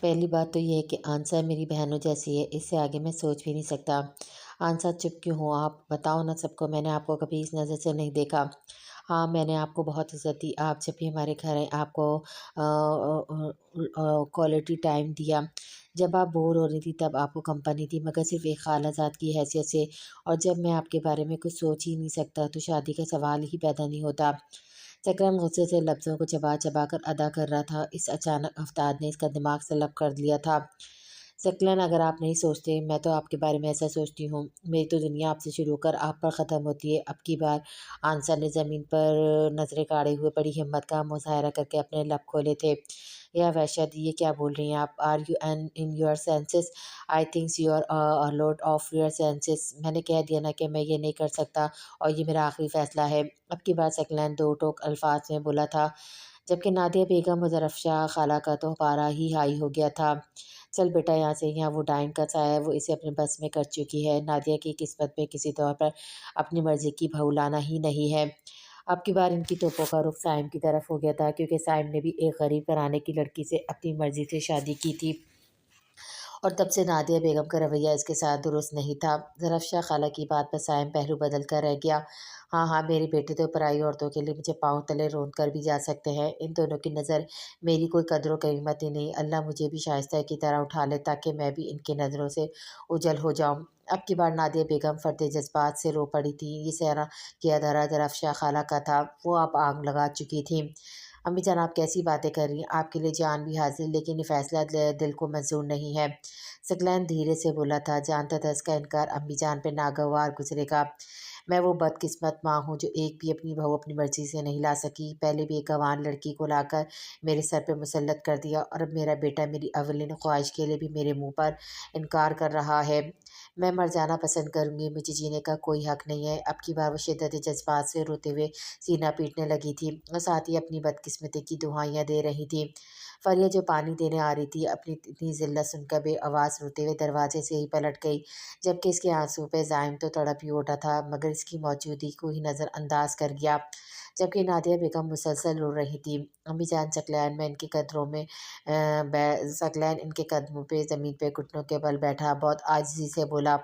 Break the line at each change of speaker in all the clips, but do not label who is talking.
पहली बात तो ये है कि आंसर मेरी बहनों जैसी है, इससे आगे मैं सोच भी नहीं सकता। आंसर चुप क्यों हो आप? बताओ ना सबको, मैंने आपको कभी इस नज़र से नहीं देखा। हाँ, मैंने आपको बहुत इज़्ज़त दी, आप जब भी हमारे घर आए आपको क्वालिटी टाइम दिया। जब आप बोर हो रही थी तब आपको कंपनी दी, मगर सिर्फ़ एक खालाज़ाद की हैसियत से। और जब मैं आपके बारे में कुछ सोच ही नहीं सकता तो शादी का सवाल ही पैदा नहीं होता। सकरम गुस्से से लफ्ज़ों को चबा-चबा कर अदा कर रहा था। इस अचानक अफ़तार ने इसका दिमाग तलब कर लिया था। सकलन, अगर आप नहीं सोचते, मैं तो आपके बारे में ऐसा सोचती हूँ। मेरी तो दुनिया आपसे शुरू होकर आप पर ख़त्म होती है। अब की बार आंसर ने ज़मीन पर नज़रें गाड़े हुए बड़ी हिम्मत का मुज़ाहरा करके अपने लब खोले थे। या वहशत, ये क्या बोल रही हैं आप? Are you an in your senses? I thinks you are a lot of your senses. मैंने कह दिया ना कि मैं ये नहीं कर सकता और ये मेरा आखिरी फ़ैसला है। अब की बार सकलन दो टोक अल्फाज में बोला था, जबकि नादिया बेगम और ज़रफ़शाह खाला का तो पारा ही हाई हो गया था। चल बेटा यहाँ से, यहाँ वो डाइन का साया है, वो इसे अपने बस में कर चुकी है। नादिया की किस्मत में किसी तौर पर अपनी मर्ज़ी की बहू लाना ही नहीं है। अब की बार इनकी तोपों का रुख साइम की तरफ हो गया था, क्योंकि साइम ने भी एक गरीब घराने की लड़की से अपनी मर्ज़ी से शादी की थी। और तब से नादिया बेगम का रवैया इसके साथ दुरुस्त नहीं था। ज़रफ़शाह खाला की बात पर साइम पहलू बदल कर रह गया। हाँ, हाँ, मेरे बेटे तो पराई औरतों के लिए मुझे पाँव तले रौंद कर भी जा सकते हैं। इन दोनों की नज़र मेरी कोई कदर-ओ-क़ीमत ही नहीं। अल्लाह मुझे भी शाइस्ता की तरह उठा ले ताकि मैं भी इनकी नज़रों से ओझल हो जाऊँ। अब की बार नादिया बेगम फर्द जज़्बात से रो पड़ी थी। ये सारा किया धरा ज़रफ़शाह खाला का था। वो अब आग लगा चुकी थीं। अम्मी जान, आप कैसी बातें कर रही हैं? आपके लिए जान भी हाज़िर, लेकिन ये फ़ैसला दिल को मंज़ूर नहीं है। सकलैन धीरे से बोला था, जानता था इसका इनकार अम्मी जान पे नागवार गुज़रेगा। मैं वो बदकिस्मत माँ हूँ जो एक भी अपनी बहू अपनी मर्ज़ी से नहीं ला सकी। पहले भी एक गँवार लड़की को लाकर मेरे सर पे मुसल्लत कर दिया और अब मेरा बेटा मेरी अवलिन ख़्वाहिश के लिए भी मेरे मुँह पर इनकार कर रहा है। मैं मर जाना पसंद करूँगी, मुझे जीने का कोई हक़ नहीं है। अब की बार वो शिद्दत जज़्बात से रोते हुए सीना पीटने लगी थी और साथ ही अपनी बदकिस्मती की दुहाइयाँ दे रही थी। फ़रिया जो पानी देने आ रही थी, अपनी इतनी ज़िल्लत सुनकर बेआवाज़ रोते हुए दरवाज़े से ही पलट गई, जबकि इसके आँसू पे ज़ाइम तो तड़प ही उठा था, मगर इसकी मौजूदगी को ही नज़रअंदाज़ कर गया। जबकि नादिया बेगम मुसलसल रो रही थी। अम्मी जान, सकलैन मैं इनके कदरों में बै सकलैन इनके कदमों पे ज़मीन पे घुटनों के बल बैठा बहुत आजिज़ी से बोला,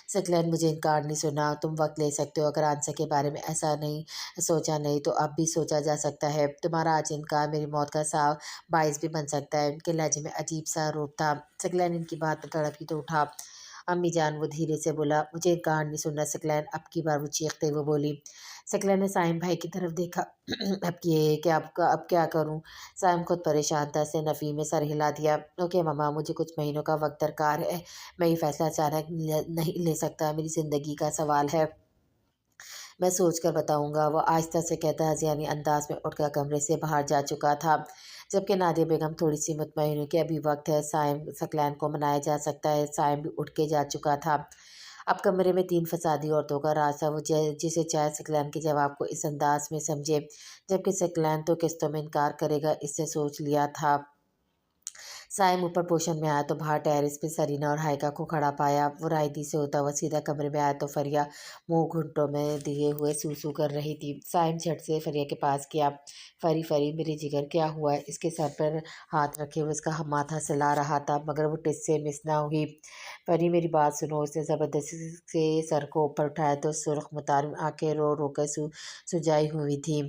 सकलैन मुझे इनकार नहीं सुना, तुम वक़्त ले सकते हो। अगर आंसर के बारे में ऐसा नहीं सोचा नहीं तो अब भी सोचा जा सकता है। तुम्हारा आज इनकार मेरी मौत का बाइस भी बन सकता है। उनके लहजे में अजीब-सा रोब था। सकलैन इनकी बात पर तड़प ही तो उठा। अम्मी जान, वो धीरे से बोला, मुझे इनकार नहीं सुनना सकलैन। अब की बार वो चीखते हुए बोली। सकलैन ने साइम भाई की तरफ देखा। अब ये क्या, अब क्या करूँ? साइम खुद परेशान था, इसने नफ़ी में सर हिला दिया। ओके मम्मा, मुझे कुछ महीनों का वक़्त दरकार है। मैं ये फ़ैसला अचानक नहीं ले सकता, मेरी ज़िंदगी का सवाल है। मैं सोच कर बताऊँगा। वो आहिस्ता से कहता हज़ियानी अंदाज़ में उठकर कमरे से बाहर जा चुका था। जबकि नादिया बेगम थोड़ी-सी मुतमईन हुई कि अभी वक़्त है, साइम सकलैन को मनाया जा सकता है। साइम भी उठ के जा चुका था। अब कमरे में 3 फ़सादी औरतों का राज था। वो जिसे चाहे सकलैन के जवाब को इस अंदाज़ में समझे, जबकि सकलैन तो किस्तों में इनकार करेगा, इसने सोच लिया था। साइम ऊपर पोर्शन में आया तो बाहर टेरेस पे सरीना और हाइका को खड़ा पाया। वो रायदी से होता हुआ सीधा कमरे में आया तो फरिया मुंह घुंटों में दिए हुए सूसू कर रही थी। साइम झट से फरिया के पास गया। फरी फरी मेरे जिगर, क्या हुआ है? इसके सर पर हाथ रखे हुए इसका माथा सहला रहा था, मगर वो टिस से मिस ना हुई। फरी, मेरी बात सुनो। उसने ज़बरदस्ती से सर को ऊपर उठाया तो सुर्ख मुतारिम आंखें रो रो कर सुजाई हुई थी।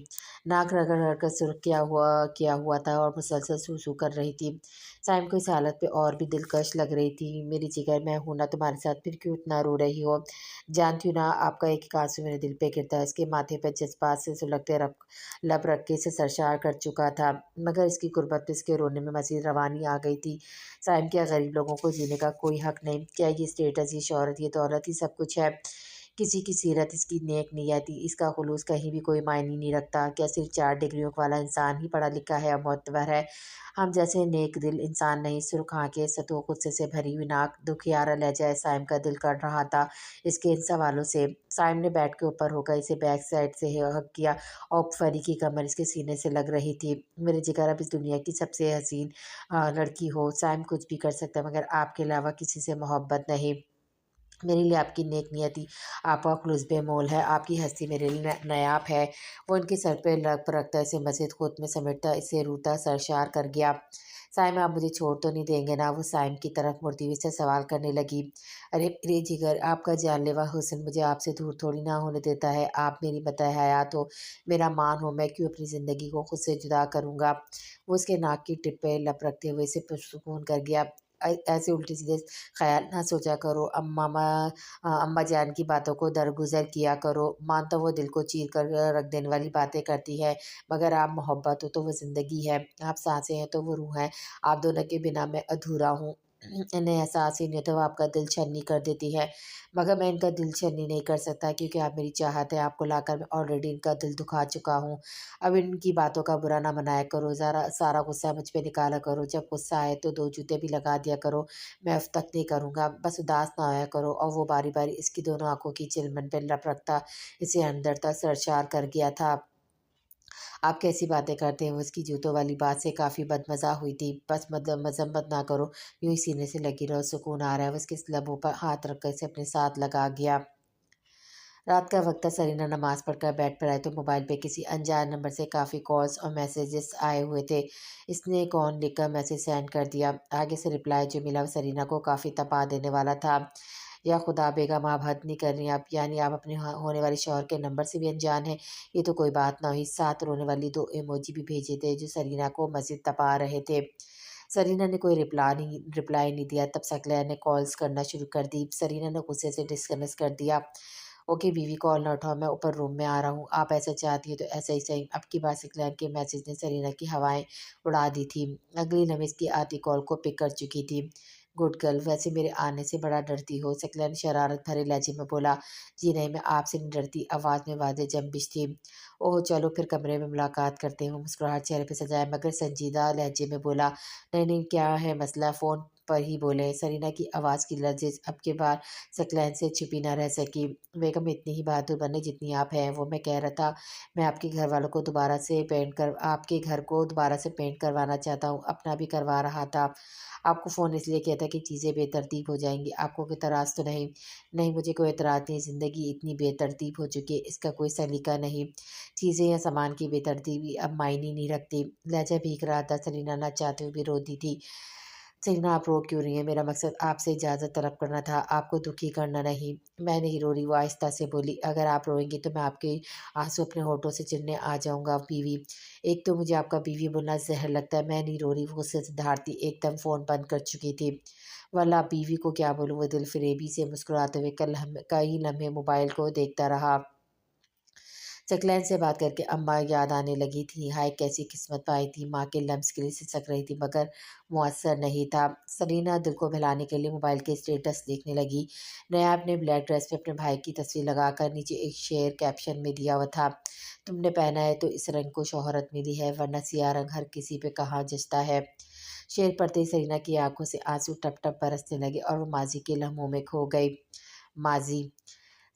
नाक रगड़ रगड़ कर सुर्ख किया हुआ था और मुसलसल सूसू कर रही थी। साइम को इस हालत पे और भी दिलकश लग रही थी। मेरी जिगर, मैं हूं ना तुम्हारे साथ, फिर क्यों इतना रो रही हो? जानती हूँ ना, आपका एक एक आंसू मेरे दिल पे गिरता है। इसके माथे पर जज्बात से सुलगते लब रख के इसे सरशार कर चुका था, मगर इसकी गुर्बत पे इसके रोने में मज़ीद रवानी आ गई थी। साइम, क्या गरीब लोगों को जीने का कोई हक नहीं? क्या ये स्टेटस, ये शोहरत, ये दौलत ही सब कुछ है? किसी की सीरत, इसकी नेक नियति, इसका खुलूस कहीं भी कोई मायने नहीं रखता। क्या सिर्फ 4 डिग्रियों वाला इंसान ही पढ़ा लिखा है या मोतबर है? हम जैसे नेक दिल इंसान नहीं, सुर्ख आंखें, सतह गुस्से से भरी हुई नाक, दुखियारा लहजा। साइम का दिल कर रहा था इसके इन सवालों से। साइम ने बेड के ऊपर होकर इसे बैक साइड से हग किया और फरी की कमर इसके सीने से लग रही थी। मेरे जिगर, अब इस दुनिया की सबसे हसीन लड़की हो। साइम कुछ भी कर सकता है, मगर आपके अलावा किसी से मोहब्बत नहीं। मेरे लिए आपकी नेक नियति आपका खुलूस बेमोल है, आपकी हस्ती मेरे लिए नायाब है। वो उनके सर पे लग रखता इसे मस्जिद खुद में समेटता इसे रूता सरशार कर गया। साइम आप मुझे छोड़ तो नहीं देंगे ना? वो साइम की तरफ मुड़ती हुई से सवाल करने लगी। अरे मेरे जिगर, आपका जानलेवा हुस्न मुझे आपसे दूर थोड़ी ना होने देता है। आप मेरी मता हयात हो, मेरा मान हो, मैं क्यों अपनी ज़िंदगी को खुद से जुदा करूँगा? वो उसके नाक की टिप पे लप रखते हुए इसे पुरसुकून कर गया। ऐसे उल्टे सीधे ख़्याल ना सोचा करो। अम्मा जान की बातों को दरगुज़र किया करो। मानता वो दिल को चीर कर रख देने वाली बातें करती है, मगर आप मोहब्बत हो तो वो ज़िंदगी है, आप साँसें हैं तो वो रूह है। आप दोनों के बिना मैं अधूरा हूँ। इन्हें एहसास ही नहीं होता वो आपका दिल छन्नी कर देती है, मगर मैं इनका दिल छन्नी नहीं कर सकता क्योंकि आप मेरी चाहत है। आपको लाकर मैं ऑलरेडी इनका दिल दुखा चुका हूँ। अब इनकी बातों का बुरा ना मनाया करो, ज़रा सारा गुस्सा मुझ पे निकाला करो। जब गुस्सा आए तो 2 जूते भी लगा दिया करो। मैं अब तक नहीं करूँगा, बस उदास ना होया करो। और वो बारी-बारी इसकी दोनों आँखों की चिलमन पे लप रखता इसे अंदर तक सरशार कर गया था। आप कैसी बातें करते हो? उसकी जूतों वाली बात से काफ़ी बदमज़ा हुई थी। बस मतलब मज़म्मत ना करो, यूँ ही सीने से लगी रहो, सुकून आ रहा है। वो उसके लबों पर हाथ रखकर इसे अपने साथ लगा गया। रात का वक़्त था, सरीना नमाज़ पढ़कर बेड पर आई तो मोबाइल पे किसी अनजान नंबर से काफ़ी कॉल्स और मैसेजेस आए हुए थे। इसने कौन लिखकर मैसेज सेंड कर दिया। आगे से रिप्लाई जो मिला वो सरीना को काफ़ी तपा देने वाला था। या खुदा बेगम, आप हद नहीं कर रही आप, यानी आप अपने होने वाले शौहर के नंबर से भी अनजान हैं। ये तो कोई बात ना हुई। साथ रोने वाली 2 इमोजी भी भेजे थे जो सरीना को मज़ीद तपा रहे थे। सरीना ने कोई रिप्लाई नहीं दिया। तब सकलैन ने कॉल्स करना शुरू कर दी। सरीना ने गुस्से से डिस्कनेक्ट कर दिया। ओके बीवी, कॉल ना उठाओ, मैं ऊपर रूम में आ रहा हूँ। आप ऐसा चाहती हो तो ऐसा ही सही। अब की बार सकलैन के मैसेज ने सरीना की हवाएं उड़ा दी थी। अगली लम्हे इसकी आधी कॉल को पिक कर चुकी थी। गुड गर्ल, वैसे मेरे आने से बड़ा डरती हो? सकलैन शरारत भरे लहजे में बोला। जी नहीं, मैं आपसे नहीं डरती। आवाज़ में वादे जंबिश थी। ओह चलो फिर कमरे में मुलाकात करते हैं। मुस्कुराहट चेहरे पे सजाया मगर संजीदा लहजे में बोला। नहीं नहीं, क्या है मसला? फ़ोन पर ही बोले। सरीना की आवाज़ की लर्जिश अब के बार सकलैन से छिपी ना रह सकी। बेगम, इतनी ही बहादुर बने जितनी आप हैं। वो मैं कह रहा था, मैं आपके घर को दोबारा से पेंट करवाना चाहता हूँ। अपना भी करवा रहा था। आपको फ़ोन इसलिए किया था कि चीज़ें बेतरतीब हो जाएँगी। आपको कोई एतराज़ तो नहीं? नहीं, मुझे कोई एतराज़ नहीं। ज़िंदगी इतनी बेतरतीब हो चुकी है, इसका कोई सलीका नहीं। चीज़ें या सामान की बेतरतीबी अब मायने नहीं रखती। लहज़ा भीग रहा था। सलीना ना चाहते हुए भी रोती थी। सलीना, आप रो क्यों रही हैं? मेरा मकसद आपसे इजाज़त तलब करना था, आपको दुखी करना नहीं। मैं नहीं रो रही, वो आहिस्ता से बोली। अगर आप रोएँगी तो मैं आपके आँसू अपने होठों से चिढ़ने आ जाऊँगा बीवी। एक तो मुझे आपका बीवी बोलना ज़हर लगता है। मैं नहीं रो रही, वो गुस्से से दहाड़ती एकदम फ़ोन बंद कर चुकी थी। वल्लाह बीवी को क्या बोलूँ? वो दिलफ़रेबी से मुस्कुराते हुए कई लम्हे मोबाइल को देखता रहा। सकलैन से बात करके अम्मा याद आने लगी थी। हाय कैसी किस्मत पाई थी। माँ के लम्स के लिए सिसक रही थी मगर मुअस्सर नहीं था। सरीना दिल को बहलाने के लिए मोबाइल के स्टेटस देखने लगी। नयाब ने ब्लैक ड्रेस में अपने भाई की तस्वीर लगाकर नीचे एक शेर कैप्शन में दिया हुआ था। तुमने पहना है तो इस रंग को शोहरत मिली है, वरना सिया रंग हर किसी पे कहाँ जचता है। शेर पढ़ते ही सरीना की आंखों से आंसू टप टप बरसने लगे और वो माजी के लम्हों में खो गई। माजी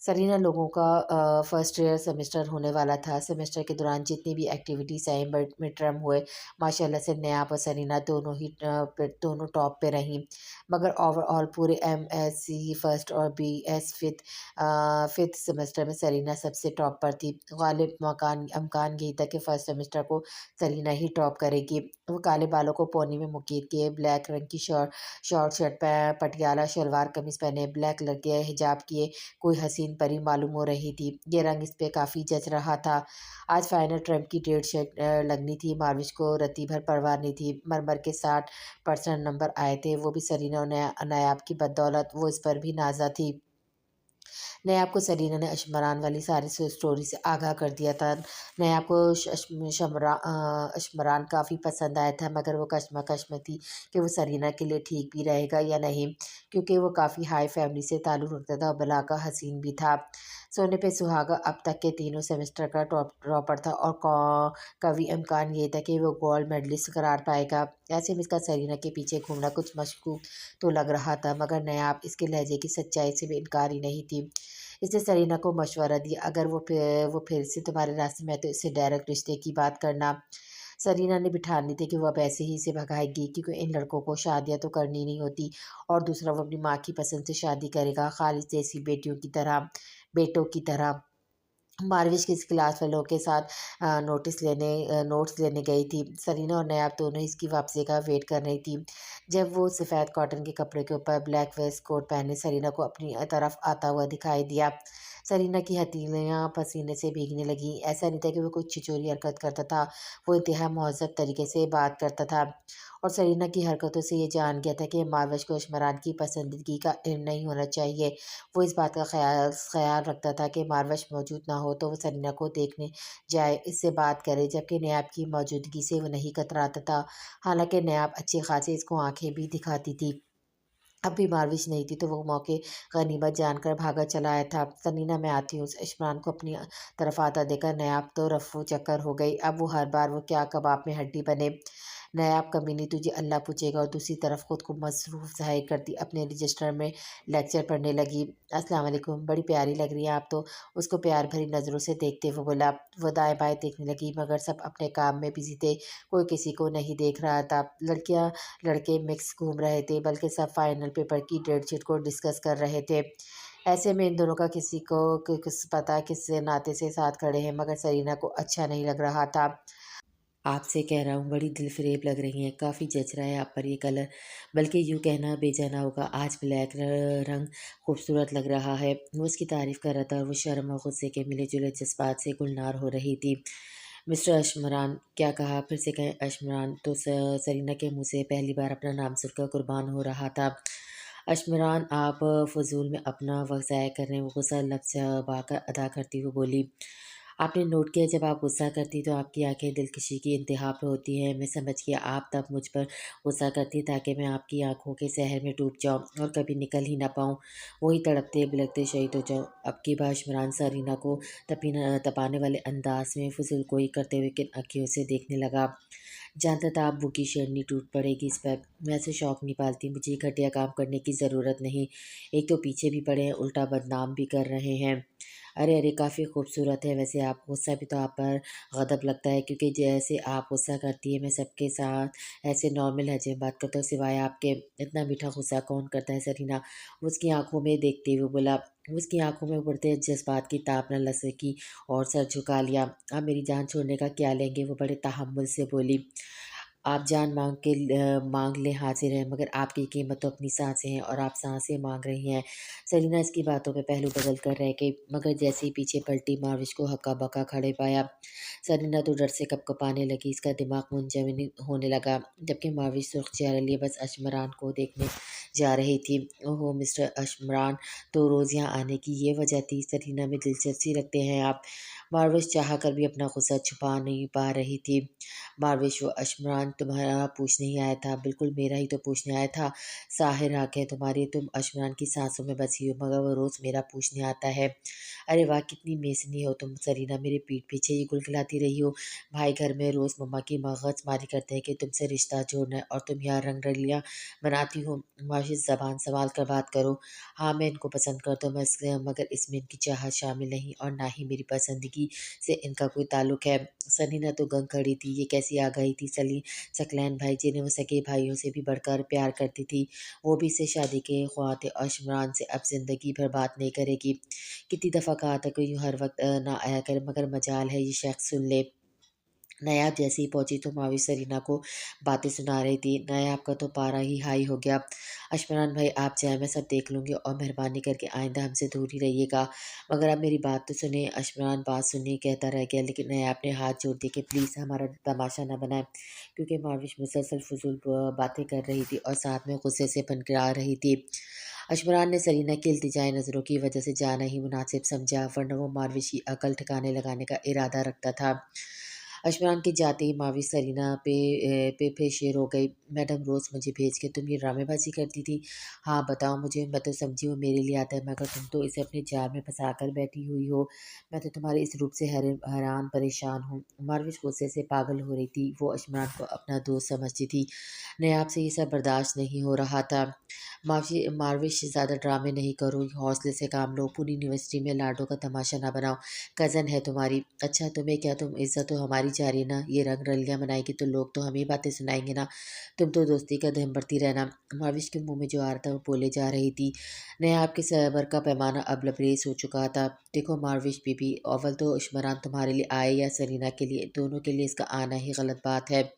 सरीना लोगों का फर्स्ट ईयर सेमेस्टर होने वाला था। सेमेस्टर के दौरान जितनी भी एक्टिविटीज़ आई, मिड टर्म हुए, माशाल्लाह से नयाब और सरीना दोनों टॉप पे रहीं। मगर ओवरऑल पूरे एमएससी फर्स्ट और बीएस फिफ्थ सेमेस्टर में सरीना सबसे टॉप पर थी। गालिब मकान अमकान यही था कि फर्स्ट सेमेस्टर को सरीना ही टॉप करेगी। वो काले बालों को पोनी में मुकीद किए, ब्लैक रंग की शॉर्ट शर्ट पटियाला शलवार कमीज़ पहने, ब्लैक कलर के हिजाब किए कोई हसीन परी मालूम हो रही थी। ये रंग इस पे काफ़ी जच रहा था। आज फाइनल ट्रम की लगनी थी। मार्विश को रत्ती भर परवाह नहीं थी। मरमर के 60% नंबर आए थे, वो भी सरीना और नायाब की बदौलत। वो इस पर भी नाज़ा थी। नयाब को सरीना ने अशमरान वाली सारी स्टोरी से आगाह कर दिया था। नयाब को अशमरान काफ़ी पसंद आया था मगर वो कश्मकश में थी कि वो सरीना के लिए ठीक भी रहेगा या नहीं, क्योंकि वो काफ़ी हाई फैमिली से ताल्लुक़ रखता था और भला का हसीन भी था। सोने पे सुहागा अब तक के तीनों सेमेस्टर का टॉपर था और कभी इम्कान ये था कि वो गोल्ड मेडलिस्ट करार पाएगा। ऐसे में इसका सरीना के पीछे घूमना कुछ मशकूक तो लग रहा था, मगर नयाब इसके लहजे की सच्चाई से भी इनकारी नहीं थी। इसने सरीना को मशवरा दिया, अगर वो फिर से तुम्हारे रास्ते में है तो इससे डायरेक्ट रिश्ते की बात करना। सरीना ने भी ठान ली थी कि वो अब ऐसे ही इसे भगाएगी, क्योंकि इन लड़कों को शादियाँ तो करनी नहीं होती, और दूसरा वो अपनी माँ की पसंद से शादी करेगा, खालिद जैसी बेटों की तरह। मारविश किसी क्लास वालों के साथ नोट्स लेने गई थी। सरीना और नयाब दोनों इसकी वापसी का वेट कर रही थी। जब वो सफ़ेद कॉटन के कपड़े के ऊपर ब्लैक वेस्ट कोट पहने सरीना को अपनी तरफ आता हुआ दिखाई दिया। सरीना की हथेलियाँ पसीने से भीगने लगीं। ऐसा नहीं था कि वो कोई छिछोरी हरकत करता था, वो इंतहा महज़्ज़ब तरीके से बात करता था, और सरीना की हरकतों से ये जान गया था कि मारवश को अशमरान की पसंदीदगी का इल्म नहीं होना चाहिए। वो इस बात का ख़्याल रखता था कि मारवश मौजूद ना हो तो वो सरीना को देखने जाए, इससे बात करे, जबकि नयाब की मौजूदगी से वो नहीं कतराता था। हालाँकि नयाब अच्छी खासी इसको आँखें भी दिखाती थी। अब भी मारविश नहीं थी, तो वो मौके गनीमत जानकर भागा चला आया था। "सनीना, मैं आती हूँ।" इमरान को अपनी तरफ आता देखकर नायाब तो रफ़्फ़ू चक्कर हो गई। अब वो हर बार वो क्या कबाब में हड्डी बने। नायाब कमीनी, तुझे अल्लाह पूछेगा, और दूसरी तरफ खुद को मसरूफ़ ज़ाहिर करती अपने रजिस्टर में लेक्चर पढ़ने लगी। "अस्सलाम वालेकुम, बड़ी प्यारी लग रही हैं आप तो।" उसको प्यार भरी नज़रों से देखते हुए बोला। वो दाएँ-बाएँ देखने लगी, मगर सब अपने काम में बिज़ी थे, कोई किसी को नहीं देख रहा था। लड़कियाँ लड़के मिक्स घूम रहे थे, बल्कि सब फाइनल पेपर की डेटशीट को डिस्कस कर रहे थे। ऐसे में इन दोनों का किसी को किस पता किस नाते से साथ खड़े हैं, मगर सरीना को अच्छा नहीं लग रहा था। आपसे कह रहा हूँ, बड़ी दिलफ़रेब लग रही हैं, काफ़ी जच रहा है आप पर ये कलर, बल्कि यूँ कहना बेजाना होगा, आज ब्लैक रंग खूबसूरत लग रहा है। वो उसकी तारीफ़ कर रहा था, और वो शर्म और गुस्से के मिले-जुले जज़्बात से गुलनार हो रही थी। मिस्टर अशमरान, क्या कहा? फिर से कहें अशमरान, तो सरीना के मुँह से पहली बार अपना नाम सुनकर कुर्बान हो रहा था। अशमरान, आप फ़ुज़ूल में अपना वक़्त ज़ाया कर रहे हैं, वो गुस्सा लफ्ज़ चबाकर अदा करती हुई बोली। आपने नोट किया, जब आप गुस्सा करती तो आपकी आँखें दिलकशी की इंतहा पे होती हैं। मैं समझ गया, आप तब मुझ पर गुस्सा करती ताकि मैं आपकी आँखों के सहर में डूब जाऊँ और कभी निकल ही ना पाऊँ। वही तड़पते बिलखते शहीद हो जाऊँ। अब की बार इमरान सरीना को तपाने वाले अंदाज में फ़ुज़ूलगोई करते हुए किन आँखियों से देखने लगा। जानता था आप की शेरनी टूट पड़ेगी इस पर। मैं ऐसे शौक नहीं पालती, मुझे घटिया काम करने की ज़रूरत नहीं। एक तो पीछे भी पड़े हैं, उल्टा बदनाम भी कर रहे हैं। अरे अरे, काफ़ी खूबसूरत है वैसे आप। गुस्सा भी तो आप पर गज़ब लगता है, क्योंकि जैसे आप गुस्सा करती है मैं सबके साथ ऐसे नॉर्मल लहजे में बात करता हूँ, सिवाय आपके। इतना मीठा गुस्सा कौन करता है सरीना? उसकी आंखों में देखते हुए बोला। उसकी आंखों में उभरते जज्बात की ताप न लग सकी, और सर झुका लिया। आप मेरी जान छोड़ने का क्या लेंगे? वो बड़े तहम्मुल से बोली। आप जान माँग लें, हाज़िर हैं, मगर आपकी कीमत तो अपनी साँसें हैं, और आप साँसें माँग रही हैं। सरीना इसकी बातों पे पहलू बदल कर रह गई, मगर जैसे ही पीछे पलटी, मार्विश को हक्का-बक्का खड़े पाया। सरीना तो डर से कँपकँपाने लगी, इसका दिमाग मुनजमिन होने लगा, जबकि मार्विश सुर्ख़ चेहरा लिए बस अशमरान को देखने जा रही थी। ओहो! मिस्टर अशमरान, तो रोज़ यहाँ आने की ये वजह थी? सरीना में दिलचस्पी रखते हैं आप? मार्विश चाह कर भी अपना गुस्सा छुपा नहीं पा रही थी। मार्विश, वो अशमरान तुम्हारा पूछने ही आया था, बिल्कुल मेरा ही तो पूछने आया था। साहिर आँखें तुम्हारी, तुम अशमरान की सांसों में बसी हो, मगर वो रोज़ मेरा पूछने आता है। अरे वाह! कितनी मेसनी हो तुम सरीना, मेरे पीठ पीछे ही गुलगुलाती रही हो। भाई घर में रोज़ मम्मा की मगजमारी करते हैं कि तुमसे रिश्ता जोड़ना है, और तुम यहाँ रंगरलियाँ बनाती हो। माशिज़, ज़बान सँभाल कर बात करो। हाँ, मैं इनको पसंद करता हूँ, मगर इसमें इनकी चाहत शामिल नहीं, और ना ही मेरी पसंदगी से इनका कोई ताल्लुक है। सनीना तो गंग खड़ी थी, ये कैसी आ गई थी? सकलैन भाई, जिन्हें वो सगे भाइयों से भी बढ़कर प्यार करती थी, वो भी इससे शादी के ख्वाह थे, और इमरान से अब ज़िंदगी भर बात नहीं करेगी। कितनी दफ़ा कहा था कि यूँ हर वक़्त ना आया करे, मगर मजाल है ये शख़्स सुन ले। नायाब जैसे ही पहुंची तो मावी सरीना को बातें सुना रही थी। नायाब का तो पारा ही हाई हो गया। अशमरान भाई, आप जाए, मैं सब देख लूँगी, और मेहरबानी करके आइंदा हमसे दूर ही रहिएगा। मगर आप मेरी बात तो सुने। अशमरान बात सुनिए कहता रह गया, लेकिन नायाब ने हाथ जोड़ दिए कि प्लीज़ हमारा तमाशा न बनाए, क्योंकि माविश मुसलसल फजूल बातें कर रही थी, और साथ में गुस्से से पनकरा रही थी। अशमरान ने सरीना की इल्तिजाई नज़रों की वजह से जाना ही मुनासिब समझा, वरना वो मारविश की अकल ठिकाने लगाने का इरादा रखता था। अशमरान के जाते ही मावी सरीना पे फिर शेर हो गई। मैडम, रोज़ मुझे भेज के तुम ये ड्रामेबाजी करती थी। हाँ बताओ मुझे, मैं तो समझी वो मेरे लिए आता है, मगर तुम तो इसे अपने जाल में फंसा कर बैठी हुई हो। मैं तो तुम्हारे इस रूप से हैरान परेशान हूँ। मारविश गुस्से से पागल हो रही थी, वो अशमरान को अपना दोस्त समझती थी। नहीं, आपसे ये सब बर्दाश्त नहीं हो रहा था। मार्विश ज़्यादा ड्रामे नहीं करो, हौसले से काम लो, पूरी यूनिवर्सिटी में लाडो का तमाशा ना बनाओ। कज़न है तुम्हारी, अच्छा तुम्हें क्या, तुम इज़्ज़त तो हमारी जा रही है ना, ये रंग रलियाँ मनाएगी तो लोग तो हमें बातें सुनाएंगे ना। तुम तो दोस्ती का दम भरती रहना। मार्विश के मुंह में जो आ रहा था वो बोले जा रही थी। नया आपके सबर का पैमाना अब लबरेज हो चुका था। देखो मार्विश बीबी, अव्वल तो इशमरान तुम्हारे लिए आए या सरीना के लिए, दोनों के लिए इसका आना ही गलत बात है।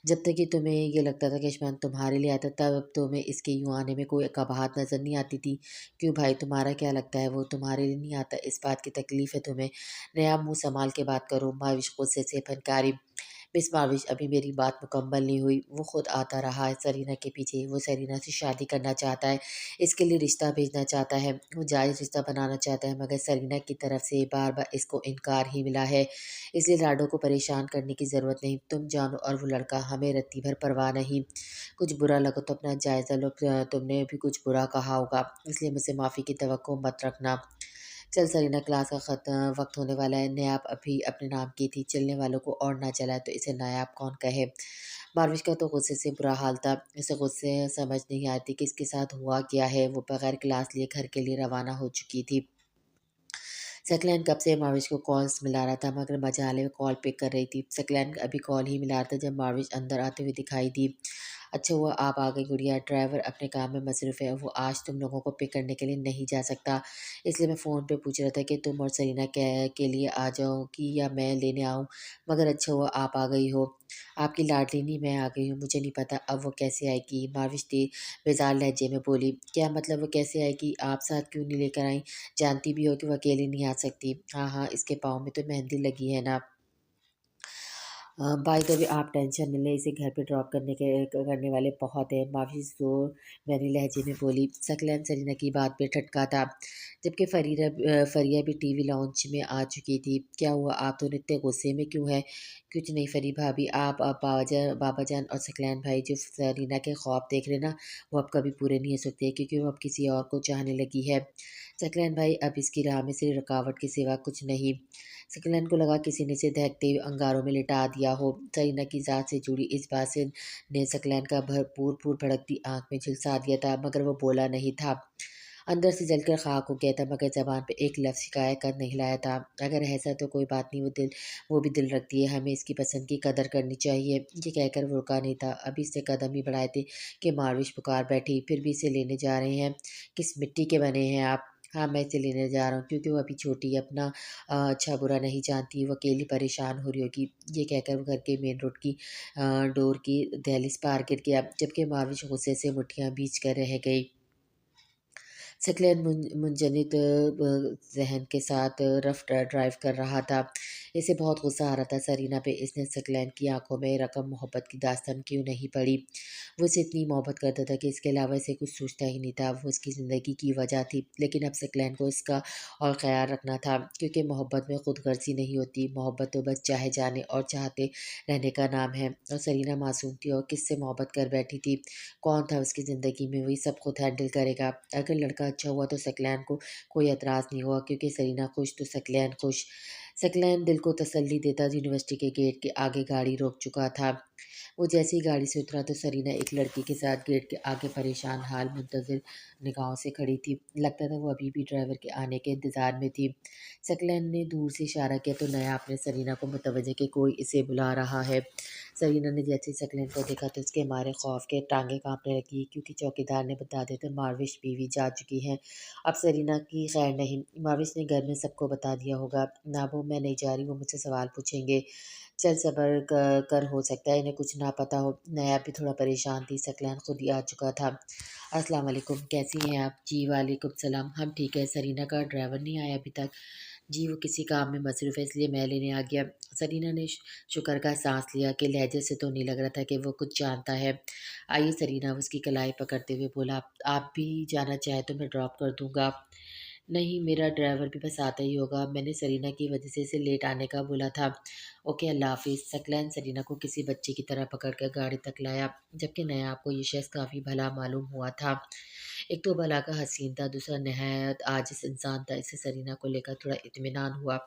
जब तक कि तुम्हें ये लगता था कि इशमान तुम्हारे लिए आता, तब तुम्हें इसके यूँ आने में कोई कबाहत नज़र नहीं आती थी। क्यों भाई, तुम्हारा क्या लगता है वो तुम्हारे लिए नहीं आता, इस बात की तकलीफ़ है तुम्हें? नया मुँह संभाल के बात करो। माविश गुस्से से फनकारी। मिस माविश, अभी मेरी बात मुकम्मल नहीं हुई। वो खुद आता रहा है सरीना के पीछे, वो सरीना से शादी करना चाहता है, इसके लिए रिश्ता भेजना चाहता है, वो जायज़ रिश्ता बनाना चाहता है, मगर सरीना की तरफ से बार बार इसको इनकार ही मिला है। इसलिए लाडो को परेशान करने की ज़रूरत नहीं, तुम जानो और वो लड़का, हमें रत्ती भर परवाह नहीं। कुछ बुरा लगा तो अपना जायज़ा लो, तुमने भी कुछ बुरा कहा होगा, इसलिए मुझसे माफ़ी की तवक्को मत रखना। चल सरीना, क्लास का वक्त होने वाला है। नायाब अभी अपने नाम की थी, चलने वालों को और ना चलाए तो इसे नायाब कौन कहे। मारविश का तो गुस्से से बुरा हाल था। इसे गुस्से समझ नहीं आती कि इसके साथ हुआ क्या है। वो बगैर क्लास लिए घर के लिए रवाना हो चुकी थी। सकलैन कब से मार्विश को कॉल्स मिला रहा था, मगर मजाले में कॉल पिक कर रही थी। सकलैन अभी कॉल ही मिला रहा था जब मार्विश अंदर आते हुए दिखाई दी। अच्छा हुआ आप आ गई गुड़िया, ड्राइवर अपने काम में मसरूफ़ है, वो आज तुम लोगों को पिक करने के लिए नहीं जा सकता, इसलिए मैं फ़ोन पे पूछ रहा था कि तुम और सरीना के लिए आ जाओ कि या मैं लेने आऊँ, मगर अच्छा हुआ आप आ गई हो। आपकी लाडली मैं आ गई हूँ, मुझे नहीं पता अब वो कैसे आएगी। मार्विश बेजार लहजे में बोली। क्या मतलब वो कैसे आएगी, आप साथ क्यों नहीं लेकर आई? जानती भी हो कि वो अकेली नहीं आ सकती। हाँ हाँ, इसके पाँव में तो मेहंदी लगी है ना। बाय द वे आप टेंशन न लें, इसे घर पे ड्रॉप करने वाले बहुत हैं, माफ़ी ज़ोर मैंने लहजे में बोली। सकलैन सरीना की बात पे ठटका था, जबकि फरिया भी टीवी लॉन्च में आ चुकी थी। क्या हुआ, आप दोनों इतने गुस्से में क्यों हैं? कुछ नहीं फरी भाभी, आप अब बाबा जान और सकलैन भाई जो सरीना के ख्वाब देख रहे ना, वो अब कभी पूरे नहीं हो सकते, क्योंकि वो अब किसी और को चाहने लगी है। सकलैन भाई, अब इसकी राह में सिर्फ रुकावट के सिवा कुछ नहीं। सकलन को लगा किसी ने इसे दहकते हुए अंगारों में लिटा दिया हो। सरीना की ज़ात से जुड़ी इस बात से ने सकलैन का भरपूर फूल भड़कती आंख में झुलसा दिया था, मगर वो बोला नहीं था। अंदर से जलकर खाक हो गया था, मगर जबान पे एक लफ्ज़ शिकायत कर नहीं लाया था। अगर ऐसा तो कोई बात नहीं, वो भी दिल रखती है, हमें इसकी पसंद की कदर करनी चाहिए। ये कहकर वो रुका नहीं था, अभी इसने कदम ही बढ़ाए थे कि मारविश पुकार बैठी। फिर भी इसे लेने जा रहे हैं? किस मिट्टी के बने हैं आप? हाँ, मैं इसे लेने जा रहा हूँ, क्योंकि वो अभी छोटी है, अपना अच्छा बुरा नहीं जानती, वो अकेली परेशान हो रही होगी। ये कहकर वो घर के मेन रोड की डोर की दहलीज पार गिर गया, जबकि मारविश गुस्से से मुठ्ठियाँ भींच कर रह गई। सकलैन मुंजनित ज़हन के साथ रफ़ ड्राइव कर रहा था। इसे बहुत गुस्सा आ रहा था सरीना पे, इसने सकलैन की आंखों में रकम मोहब्बत की दास्तान क्यों नहीं पड़ी। वो इसे इतनी मोहब्बत करता था कि इसके अलावा इसे कुछ सोचता ही नहीं था, वो इसकी ज़िंदगी की वजह थी। लेकिन अब सकलैन को इसका और ख़्याल रखना था, क्योंकि मोहब्बत में खुदगर्ज़ी नहीं होती, मोहब्बत तो बस चाहे जाने और चाहते रहने का नाम है। और सरीना मासूम थी और किससे मोहब्बत कर बैठी थी। कौन था उसकी ज़िंदगी में, वही सब खुद हैंडल करेगा। अगर लड़का अच्छा हुआ तो सकलैन को कोई एतराज़ नहीं हुआ, क्योंकि सरीना खुश तो सकलैन खुश। सकलैन दिल को तसल्ली देता यूनिवर्सिटी के गेट के आगे गाड़ी रोक चुका था। वो जैसे ही गाड़ी से उतरा तो सरीना एक लड़की के साथ गेट के आगे परेशान हाल मुंतज़िर निगाहों से खड़ी थी। लगता था वो अभी भी ड्राइवर के आने के इंतज़ार में थी। सकलैन ने दूर से इशारा किया तो नया आपने सरीना को मुतवज्जो कि कोई इसे बुला रहा है। सरीना ने जैसे ही सकलैन को देखा तो उसके मारे खौफ के टांगें कांपने लगी, क्योंकि चौकीदार ने बता दिया था मारविश बीवी जा चुकी हैं। अब सरीना की खैर नहीं, मारविश ने घर में सबको बता दिया होगा। ना वो मैं नहीं जा रही, वो मुझसे सवाल पूछेंगे। चल सब्र कर, हो सकता है इन्हें कुछ ना पता हो। नया भी थोड़ा परेशान थी, सकलैन खुद ही आ चुका था। अस्सलाम वालेकुम, कैसी हैं आप? जी वालेकुम सलाम, हम ठीक है। सरीना का ड्राइवर नहीं आया अभी तक? जी, वो किसी काम में मसरूफ़ है, इसलिए मैं लेने आ गया। सरीना ने शुक्र का साँस लिया कि लहजे से तो नहीं लग रहा था कि वो कुछ जानता है। आइए सरीना, वो उसकी कलाई पकड़ते हुए बोला, आप भी जाना चाहें तो मैं ड्रॉप कर दूँगा। नहीं, मेरा ड्राइवर भी बस आता ही होगा, मैंने सरीना की वजह से इसे लेट आने का बोला था। ओके, अल्लाह हाफ़िज़। सकलैन सरीना को किसी बच्चे की तरह पकड़ कर गाड़ी तक लाया, जबकि नयाब को ये शख़्स काफ़ी भला मालूम हुआ था। एक तो भला का हसीन था, दूसरा नहायत आजिज़ इंसान था, इससे सरीना को लेकर थोड़ा इत्मीनान हुआ।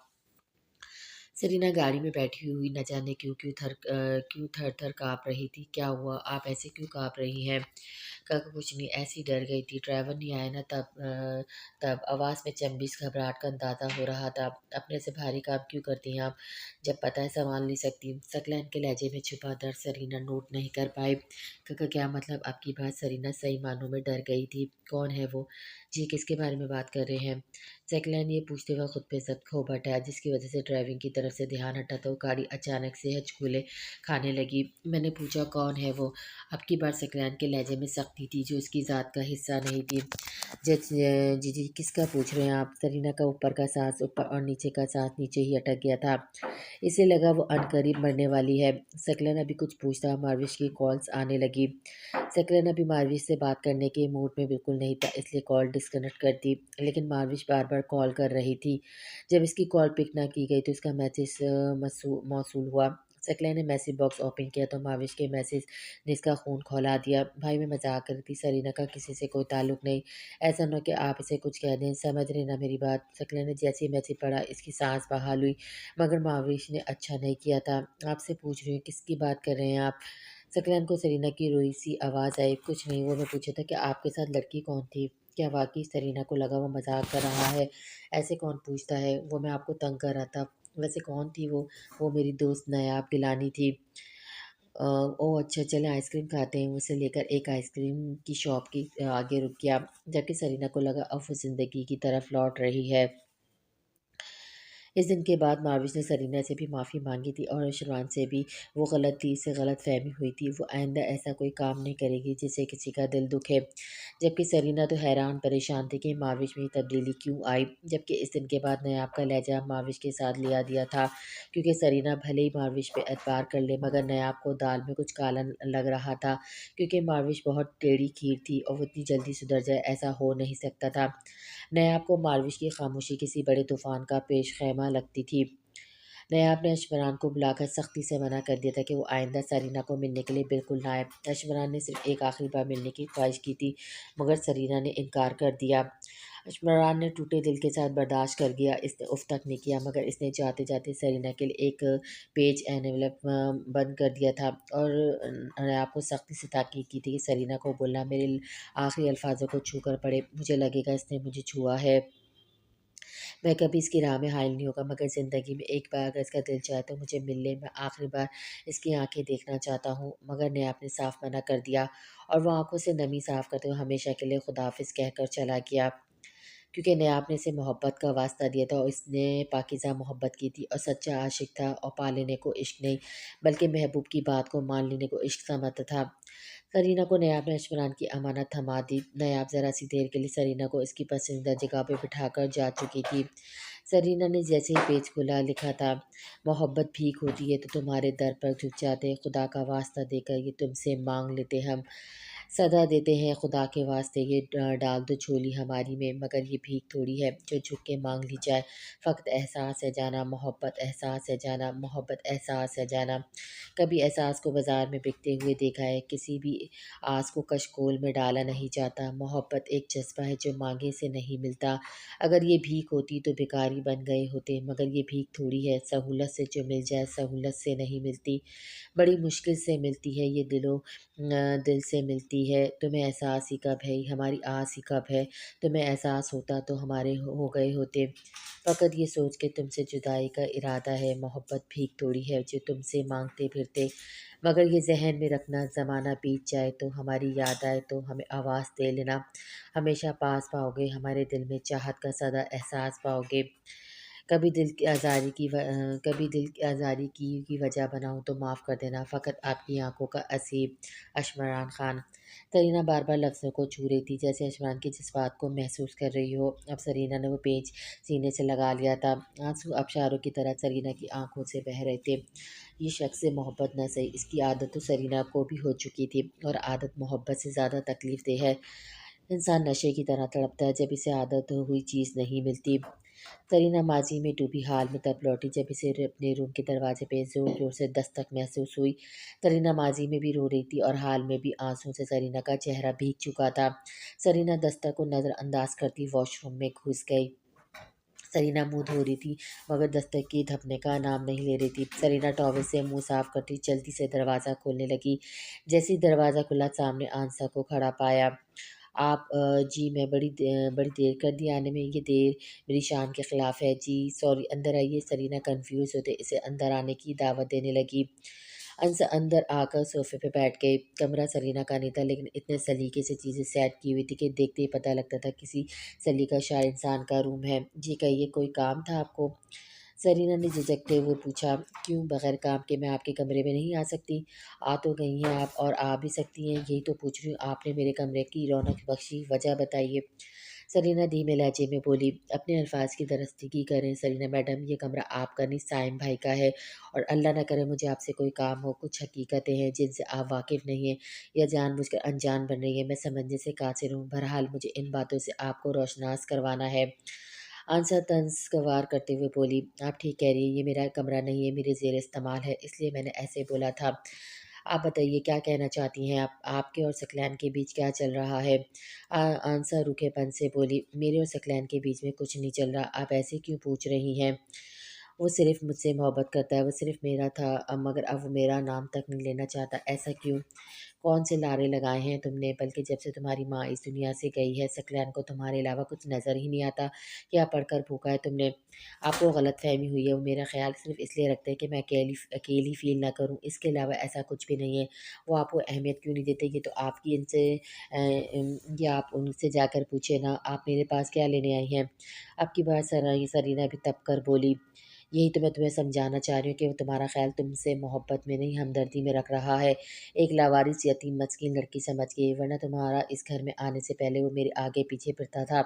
सरीना गाड़ी में बैठी हुई न जाने क्यों थर-थर काँप रही थी। "क्या हुआ? आप ऐसे क्यों काँप रही हैं?" कहा, "कुछ नहीं, ऐसे ही डर गई थी। ड्राइवर नहीं आया ना तब आवाज़ में चंबीस घबराहट का अंदाज़ा हो रहा था। अपने से भारी काम क्यों करती हैं आप, जब पता है सँभाल नहीं सकती?" सकलैन के लहजे में छुपा दर्द सरीना नोट नहीं कर पाई। काका, "क्या मतलब आपकी बात?" सरीना सही मानों में डर गई थी। "कौन है वो?" "जी, किसके बारे में बात कर रहे हैं?" सकलैन ये पूछते हुए खुद पे सख्त खो बैठा, जिसकी वजह से ड्राइविंग की तरफ से ध्यान हटा तो गाड़ी अचानक से हिचकोले खाने लगी। मैंने पूछा, "कौन है वो?" अब की बार सकलैन के लहजे में सख्ती थी जो उसकी ज़ात का हिस्सा नहीं थी। जी जी, किसका पूछ रहे हैं आप?" सरीना का ऊपर का सांस ऊपर और नीचे का सांस नीचे ही अटक गया था। इसे लगा वो अनकरीब मरने वाली है। सकलन अभी कुछ पूछता, मारविश की कॉल्स आने लगी। सकलन अभी मारविश से बात करने के मूड में बिल्कुल नहीं था, इसलिए कॉल डिस्कनेक्ट कर दी। लेकिन मारविश बार बार कॉल कर रही थी। जब इसकी कॉल पिक ना की गई तो इसका मैसेज मौसूल हुआ। सकलन ने मैसेज बॉक्स ओपन किया तो मारविश के मैसेज ने इसका खून खौला दिया। "भाई, मैं मजाक कर रही थी, सरीना का किसी से कोई ताल्लुक नहीं। ऐसा ना हो कि आप इसे कुछ कह दें, समझ रहे ना मेरी बात?" सकलन ने जैसे ही मैसेज पढ़ा इसकी सांस बहाल हुई। मगर महावरीश ने अच्छा नहीं किया था। "आपसे पूछ रही हूँ, किसकी बात कर रहे हैं आप?" सकलैन को सरीना की रोई सी आवाज़ आई। "कुछ नहीं, वो मैं पूछा था कि आपके साथ लड़की कौन थी?" क्या वाक़ई सरीना को लगा वो मज़ाक कर रहा है? ऐसे कौन पूछता है? वो मैं आपको तंग कर रहा था। वैसे कौन थी वो? वो मेरी दोस्त नायाब गिलानी थी। ओह अच्छा, चलें आइसक्रीम खाते हैं। उसे लेकर एक आइसक्रीम की शॉप की आगे रुक गया, जबकि सरीना को लगा अब वो ज़िंदगी की तरफ लौट रही है। इस दिन के बाद मार्विश ने सरीना से भी माफ़ी मांगी थी और शिरवान से भी। वो गलती से गलतफ़हमी हुई थी। वो आइंदा ऐसा कोई काम नहीं करेगी जिससे किसी का दिल दुखे। जबकि सरीना तो हैरान परेशान थी कि मार्विश में ये तब्दीली क्यों आई। जबकि इस दिन के बाद नयाब का लहजा मार्विश के साथ लिया दिया था, क्योंकि सरीना भले ही मार्विश पे एतबार कर ले मगर नयाब को दाल में कुछ काला लग रहा था, क्योंकि मार्विश बहुत टेढ़ी खीर थी और वो इतनी जल्दी सुधर जाए ऐसा हो नहीं सकता था। नयाब को मार्विश की खामोशी किसी बड़े तूफान का पेश खैमा लगती थी। नयाब ने अशमरान को बुलाकर सख्ती से मना कर दिया था कि वो आइंदा सरीना को मिलने के लिए बिल्कुल ना आए। अशमरान ने सिर्फ एक आखिरी बार मिलने की ख्वाहिश की थी, मगर सरीना ने इनकार कर दिया। अशमरान ने टूटे दिल के साथ बर्दाश्त कर गया। इसने उफ तक नहीं किया, मगर इसने जाते जाते सरीना के लिए एक पेज एनवेलप बंद कर दिया था और नयाब को सख्ती से ताकीद की थी कि सरीना को बोलना मेरे आखिरी अल्फाजों को छू कर पड़े। मुझे लगेगा इसने मुझे छुआ है। मैं कभी इसकी राह में हायल नहीं होगा, मगर ज़िंदगी में एक बार अगर इसका दिल चाहे तो मुझे मिल ले। मैं आखिरी बार इसकी आंखें देखना चाहता हूँ। मगर नयाब ने साफ मना कर दिया और वो आंखों से नमी साफ करते हुए हमेशा के लिए खुदाफिज कहकर चला गया, क्योंकि नयाब ने इसे मोहब्बत का वास्ता दिया था और इसने पाकीज़ा मोहब्बत की थी और सच्चा आशिक था और पा लेने को इश्क नहीं, बल्कि महबूब की बात को मान लेने को इश्क समझता था। सरीना को नयाब ने अशमरान की अमानत थमा दी। नयाब ज़रा सी देर के लिए सरीना को इसकी पसंदीदा जगह पे बिठाकर जा चुकी थी। सरीना ने जैसे ही पेज खोला, लिखा था, "मोहब्बत भीख होती है तो तुम्हारे दर पर झुक जाते, खुदा का वास्ता देकर ये तुमसे मांग लेते हम। सदा देते हैं खुदा के वास्ते, ये डाल दो झोली हमारी में, मगर ये भीख थोड़ी है जो झुक के मांग ली जाए। फ़क़्त एहसास है जाना मोहब्बत, एहसास है जाना मोहब्बत, एहसास है जाना। कभी एहसास को बाज़ार में बिकते हुए देखा है, किसी भी आस को कशकोल में डाला नहीं जाता। मोहब्बत एक जज़्बा है जो मांगे से नहीं मिलता। अगर ये भीख होती तो भिखारी बन गए होते, मगर ये भीख थोड़ी है, सहूलत से जो मिल जाए सहूलत से नहीं मिलती, बड़ी मुश्किल से मिलती है, ये दिल से मिलती है। तुम्हें एहसास ही कब है, हमारी आस ही कब है? तुम्हें एहसास होता तो हमारे हो गए होते। फ़कत ये सोच के तुमसे जुदाई का इरादा है, मोहब्बत भीख थोड़ी है जो तुमसे मांगते फिरते, मगर ये ज़हन में रखना, ज़माना बीत जाए तो हमारी याद आए तो हमें आवाज़ दे लेना। हमेशा पास पाओगे, हमारे दिल में चाहत का सदा एहसास पाओगे। कभी दिल की आज़ारी की वजह बनाऊँ तो माफ़ कर देना, फ़कत आपकी आँखों का असीब। अशमरान खान। सरीना बार बार लफ्ज़ों को छू रही थी, जैसे अशमरान की जज्बात को महसूस कर रही हो। अब सरीना ने वो पेज सीने से लगा लिया था। आंसू आबशारों की तरह सरीना की आंखों से बह रहे थे। ये शख्स से मोहब्बत न सही, इसकी आदत तो सरीना को भी हो चुकी थी, और आदत मोहब्बत से ज़्यादा तकलीफ़ दे है। इंसान नशे की तरह तड़पता है जब इसे आदत हुई चीज़ नहीं मिलती। करीना माजी में डूबी हाल में तब लौटी जब इसे अपने रूम के दरवाजे पे ज़ोर ज़ोर से दस्तक महसूस हुई। करीना माजी में भी रो रही थी और हाल में भी आंसुओं से सरीना का चेहरा भीग चुका था। सरीना दस्तक को नज़रअंदाज करती वॉशरूम में घुस गई। सरीना मुंह धो रही थी मगर दस्तक की थपने का नाम नहीं ले रही थी। सरीना टॉवल से मुंह साफ करती जल्दी से दरवाज़ा खोलने लगी। जैसे ही दरवाज़ा खुला सामने आंसा को खड़ा पाया। आप जी मैं बड़ी देर कर दी आने में, ये देर मेरी शान के ख़िलाफ़ है जी, सॉरी अंदर आइए। सरीना कन्फ्यूज़ होते इसे अंदर आने की दावत देने लगी। अंसा अंदर आकर सोफ़े पे बैठ गई। कमरा सरीना का नहीं था लेकिन इतने सलीके से चीज़ें सेट की हुई थी कि देखते ही पता लगता था किसी सलीकाशार इंसान का रूम है। जी कहिए कोई काम था आपको? सरीना ने झिझकते हुए पूछा। क्यों बगैर काम के मैं आपके कमरे में नहीं आ सकती? आ तो गई हैं आप और आ भी सकती हैं, यही तो पूछ रही हूँ। आपने मेरे कमरे की रौनक बख्शी, वजह बताइए। सरीना धीमे लहजे में बोली। अपने अल्फाज की दरस्तिगी करें सरीना मैडम, ये कमरा आपका नहीं साइम भाई का है और अल्लाह ना करे मुझे आपसे कोई काम हो। कुछ हकीकतें हैं जिनसे आप वाकिफ़ नहीं हैं या जानबूझकर अनजान बन रही हैं। मैं समझने से कासिर हूँ। बहरहाल मुझे इन बातों से आपको रोशनास करवाना है। आंसर तंज गवार करते हुए बोली। आप ठीक कह रही हैं, ये मेरा कमरा नहीं है, मेरे ज़ेर इस्तेमाल है, इसलिए मैंने ऐसे बोला था। आप बताइए क्या कहना चाहती हैं आप? आपके और सकलैन के बीच क्या चल रहा है? आंसर रूखेपन से बोली। मेरे और सकलैन के बीच में कुछ नहीं चल रहा, आप ऐसे क्यों पूछ रही हैं? वो सिर्फ़ मुझसे मोहब्बत करता है, वो सिर्फ़ मेरा था, मगर अब वो मेरा नाम तक नहीं लेना चाहता, ऐसा क्यों? कौन से लारे लगाए हैं तुमने? बल्कि जब से तुम्हारी माँ इस दुनिया से गई है, सकलैन को तुम्हारे अलावा कुछ नज़र ही नहीं आता। क्या पढ़कर भूखा है तुमने? आपको गलतफ़हमी हुई है, वो मेरा ख़्याल सिर्फ़ इसलिए रखते हैं कि मैं अकेली अकेली फ़ील ना करूँ, इसके अलावा ऐसा कुछ भी नहीं है। वो आपको अहमियत क्यों नहीं देते, ये तो आपकी इनसे ये आप उनसे जाकर पूछिए ना, आप मेरे पास क्या लेने आई हैं? अब की बार सरीना भी तप कर बोली। यही तो मैं तुम्हें समझाना चाह रही हूँ कि वो तुम्हारा ख़्याल तुमसे मोहब्बत में नहीं हमदर्दी में रख रहा है। एक लावारिस यतीम मस्कीन लड़की समझ के, वरना तुम्हारा इस घर में आने से पहले वो मेरे आगे पीछे फिरता था।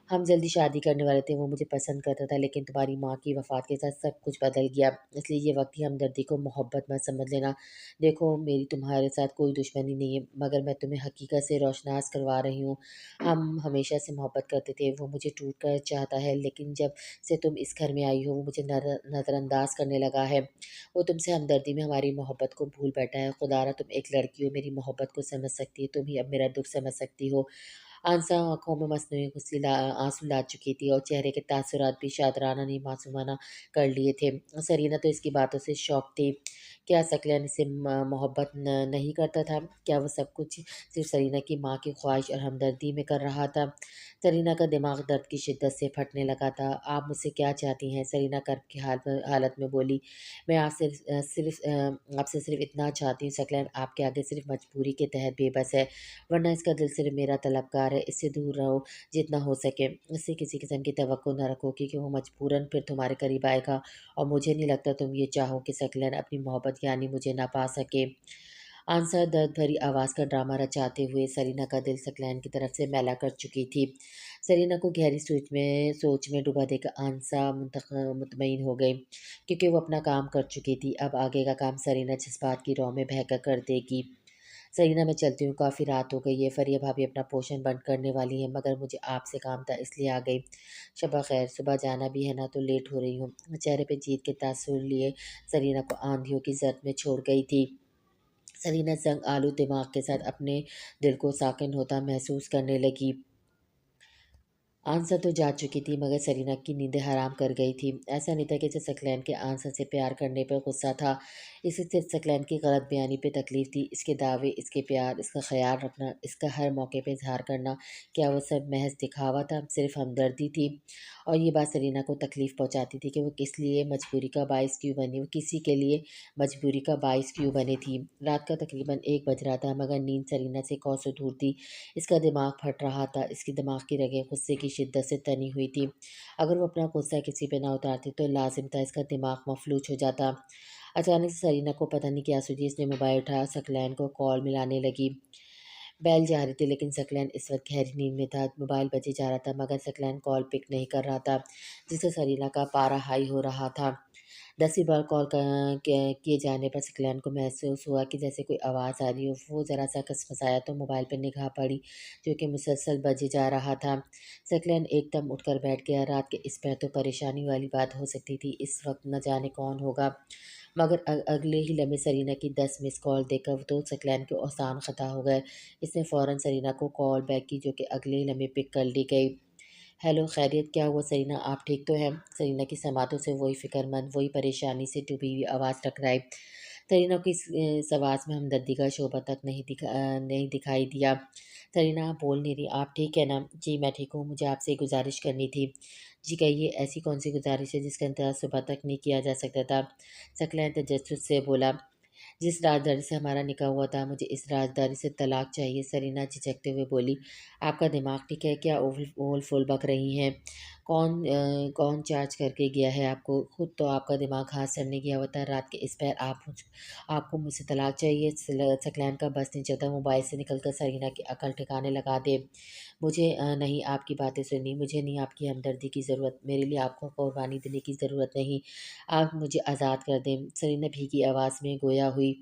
हम जल्दी शादी करने वाले थे, वो मुझे पसंद करता था लेकिन तुम्हारी माँ की वफ़ात के साथ सब कुछ बदल गया। इसलिए ये वक्त ही हमदर्दी को मोहब्बत मत समझ लेना। देखो मेरी तुम्हारे साथ कोई दुश्मनी नहीं है मगर मैं तुम्हें हकीकत से रोशनास करवा रही हूँ। हम हमेशा से मोहब्बत करते थे, वो मुझे टूट कर चाहता है लेकिन जब से तुम इस घर में आई हो वो मुझे नज़रअंदाज करने लगा है। वो तुमसे हमदर्दी में हमारी मोहब्बत को भूल बैठा है। खुदारा तुम एक लड़की हो, मेरी मोहब्बत को समझ सकती हो, तुम ही अब मेरा दुःख समझ सकती हो। आंसा आँखों में मसनूई गुस्से आँसू ला चुकी थी और चेहरे के तासुरात भी शादराना नहीं मासूमाना कर लिए थे। सरीना तो इसकी बातों से शॉक थी। क्या सकलैन इससे मोहब्बत नहीं करता था? क्या वो सब कुछ सिर्फ सरीना की माँ की ख्वाहिश और हमदर्दी में कर रहा था? सरीना का दिमाग दर्द की शिद्दत से फटने लगा था। आप मुझसे क्या चाहती हैं? सरीना कर्ब की हालत में बोली। मैं आपसे सिर्फ इतना चाहती हूँ सकलैन आपके आगे सिर्फ मजबूरी के तहत बेबस है, वरना इसका दिल सिर्फ मेरा तलबगार है। इससे दूर रहो जितना हो सके। इससे किसी किस्म की तवक्को न रखो क्योंकि वो मजबूरन फिर तुम्हारे करीब आएगा और मुझे नहीं लगता तुम ये चाहो कि सकलैन अपनी मोहब्बत यानी मुझे ना पा सके। आंसर दर्द भरी आवाज़ का ड्रामा रचाते हुए सरीना का दिल सकलैन की तरफ से मैला कर चुकी थी। सरीना को गहरी सोच में डुबा देकर आंसा मुतमईन हो गई क्योंकि वो अपना काम कर चुकी थी। अब आगे का काम सरीना जज्बात की रौ में बहकर कर देगी। सरीना मैं चलती हूँ, काफ़ी रात हो गई है, फ़रिया भाभी अपना पोषण बंद करने वाली हैं मगर मुझे आपसे काम था इसलिए आ गई। शब्बा खैर, सुबह जाना भी है ना तो लेट हो रही हूँ। चेहरे पे जीत के तासुर लिए सरीना को आंधियों की जद में छोड़ गई थी। सरीना जंग आलू दिमाग के साथ अपने दिल को साकिन होता महसूस करने लगी। आंसर तो जा चुकी थी मगर सरीना की नींदें हराम कर गई थी। ऐसा नहीं था कि इसे सकलैन के आंसर से प्यार करने पर गुस्सा था। इसे सिर्फ सकलैन की गलत बयानी पे तकलीफ थी। इसके दावे, इसके प्यार, इसका ख्याल रखना, इसका हर मौके पे इजहार करना, क्या वो सब महज दिखावा था, सिर्फ हमदर्दी थी? और ये बात सरीना को तकलीफ पहुंचाती थी कि वो किस लिए मजबूरी का बाइस क्यों बनी, वो किसी के लिए मजबूरी का बाइस क्यों बनी थी। रात का तकरीबन 1 बज रहा था मगर नींद सरीना से कौसों दूर थी। इसका दिमाग फट रहा था, इसकी दिमाग की रगें गुस्से की शिद्दत से तनी हुई थी। अगर वो अपना गुस्सा किसी पे ना उतारती तो लाजिम था इसका दिमाग मफलूज हो जाता। अचानक से सरीना को पता नहीं क्या सूझी, इसने मोबाइल उठाया, सकलैन को कॉल मिलाने लगी। बेल जा रही थी लेकिन सकलैन इस वक्त गहरी नींद में था। मोबाइल बजे जा रहा था मगर सकलैन कॉल पिक नहीं कर रहा था, जिससे सरीना का पारा हाई हो रहा था। 10वीं बार कॉल किए जाने पर सकलैन को महसूस हुआ कि जैसे कोई आवाज़ आ रही हो। वो ज़रा सा कसमसाया तो मोबाइल पर निगाह पड़ी जो कि मुसलसल बजे जा रहा था। सकलैन एकदम उठकर बैठ गया। रात के इस पहर तो परेशानी वाली बात हो सकती थी, इस वक्त न जाने कौन होगा। मगर अगले ही लम्हे सरीना की 10 मिस कॉल देखकर तो सकलैन के औसान ख़ता हो गए। इसने फ़ौरन सरीना को कॉल बैक की जो कि अगले ही लम्हे पिक कर ली गई। हेलो, खैरियत क्या हुआ सरीना, आप ठीक तो हैं? सरीना की समातों से वही फ़िक्रमंद, वही परेशानी से डूबी हुई आवाज़ टकराई। सरीना की इस आवाज़ में हमदर्दी का शोभा तक नहीं दिखाई दिया। सरीना, आप बोल नहीं रही, आप ठीक है ना? जी, मैं ठीक हूँ, मुझे आपसे एक गुज़ारिश करनी थी। जी, कहिए, ऐसी कौन-सी गुज़ारिश है जिसका इंतज़ार सुबह तक नहीं किया जा सकता था? सकलैन तजस्सुस से बोला। जिस राजदारी से हमारा निकाह हुआ था, मुझे इस राजदारी से तलाक चाहिए। सरीना झिझकते हुए बोली, आपका दिमाग ठीक है क्या? ओवल फूल बक रही हैं। कौन चार्ज करके गया है आपको? खुद तो आपका दिमाग हाथ से नहीं गया हुआ था। रात के इस पहर आपको मुझसे तलाक चाहिए। सकलैन का बस नहीं चलता, मोबाइल से निकलकर सरीना की अकल ठिकाने लगा दे। मुझे नहीं आपकी बातें सुननी, मुझे नहीं आपकी हमदर्दी की ज़रूरत, मेरे लिए आपको कुर्बानी देने की ज़रूरत नहीं। आप मुझे आज़ाद कर दें। सरीना भीगी आवाज़ में गोया हुई।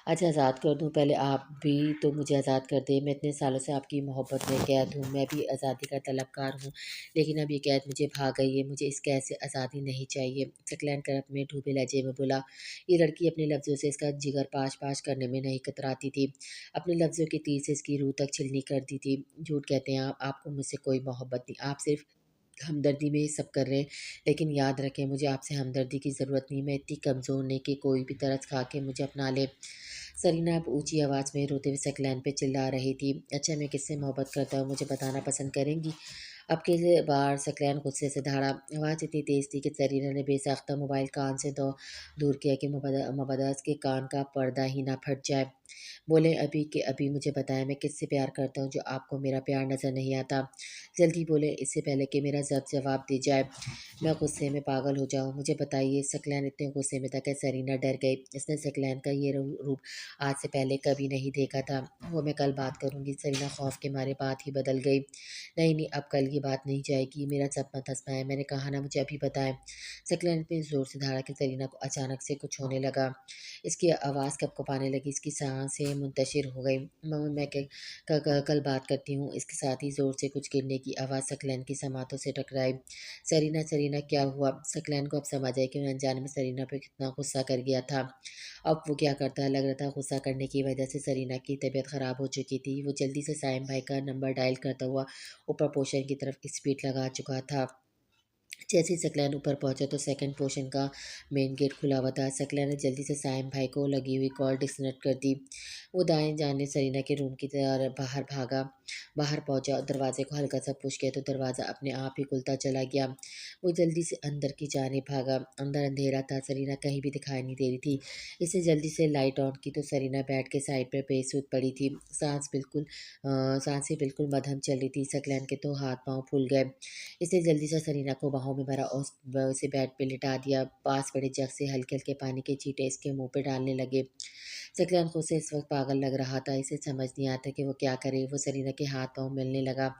अच्छा, आज़ाद कर दूँ? पहले आप भी तो मुझे आज़ाद कर दें। मैं इतने सालों से आपकी मोहब्बत में कैद हूँ, मैं भी आज़ादी का तलबगार हूँ, लेकिन अब ये कैद मुझे भा गई है, मुझे इस कैद से आज़ादी नहीं चाहिए। सकलैन करप में डूबे लहजे में बोला। ये लड़की अपने लफ्ज़ों से इसका जिगर पाश-पाश करने में नहीं कतराती थी। अपने लफ्ज़ों के तीर से इसकी रूह तक छिलनी कर दी थी। झूठ कहते हैं आप, आपको मुझसे कोई मोहब्बत नहीं, आप सिर्फ़ हमदर्दी में ये सब कर रहे हैं। लेकिन याद रखें, मुझे आपसे हमदर्दी की ज़रूरत नहीं, मैं इतनी कमज़ोर नहीं कि कोई भी तरस खा के मुझे अपना ले। सरीना अब ऊँची आवाज़ में रोते हुए सकलैन पे चिल्ला रही थी। अच्छा, मैं किससे मोहब्बत करता हूँ, मुझे बताना पसंद करेंगी? अब के बार सकलैन गुस्से से दहाड़ा। आवाज़ इतनी तेज़ थी कि सरीना ने बेसाख्ता मोबाइल कान से दो दूर किया कि मुबदस के कान का पर्दा ही ना फट जाए। बोले, अभी के अभी मुझे बताएं, मैं किससे प्यार करता हूँ जो आपको मेरा प्यार नज़र नहीं आता? जल्दी बोले, इससे पहले कि मेरा जवाब दे जाए, मैं गुस्से में पागल हो जाऊँ। मुझे बताइए। सकलैन इतने गुस्से में था कि सरीना डर गई। इसने सकलैन का ये रूप आज से पहले कभी नहीं देखा था। वो मैं कल बात करूँगी। सरीना खौफ के मारे बात ही बदल गई। नहीं नहीं, अब कल ये बात नहीं जाएगी, मेरा सब मत हंसपाए, मैंने कहा ना, मुझे अभी बताएं। सकलैन इतने ज़ोर से दहाड़ा कि सरीना को अचानक से कुछ होने लगा। इसकी आवाज़ कँपकँपाने लगी, इसकी साँसें मुंतशिर हो गई। मम्मी, मैं कल बात करती हूँ। इसके साथ ही ज़ोर से कुछ गिरने की आवाज़ सकलैन की समातों से टकराई। सरीना, सरीना क्या हुआ? सकलैन को अब समझ आई कि वो अनजाने में सरीना पे कितना गुस्सा कर गया था। अब वो क्या करता? लग रहा था गुस्सा करने की वजह से सरीना की तबीयत ख़राब हो चुकी थी। वो जल्दी से साइम भाई का नंबर डायल करता हुआ ऊपर पोर्शन की तरफ स्पीड लगा चुका था। जैसे ही सकलैन ऊपर पहुंचा तो सेकंड पोर्शन का मेन गेट खुला हुआ था। सकलैन ने जल्दी से साइम भाई को लगी हुई कॉल डिस्कनेक्ट कर दी। वो दाएं जाने सरीना के रूम की तरफ बाहर भागा। बाहर पहुंचा और दरवाजे को हल्का सा पुश किया तो दरवाज़ा अपने आप ही खुलता चला गया। वो जल्दी से अंदर की जाने भागा। अंदर अंधेरा था, सरीना कहीं भी दिखाई नहीं दे रही थी। इसे जल्दी से लाइट ऑन की तो सरीना बेड के साइड पर बेसुध पड़ी थी। सांसें बिल्कुल मध्यम चल रही थी। सकलैन के तो हाथ पाँव फूल गए। इसने जल्दी से सरीना को बाहों में भरा और उसे बेड पे लिटा दिया। पास पड़े जग से हल्के हल्के पानी के छींटे इसके मुंह पे डालने लगे। सकलैन खुद से इस वक्त पागल लग रहा था। इसे समझ नहीं आता कि वो क्या करे। वो सरीना के हाथ पाँव मिलने लगा।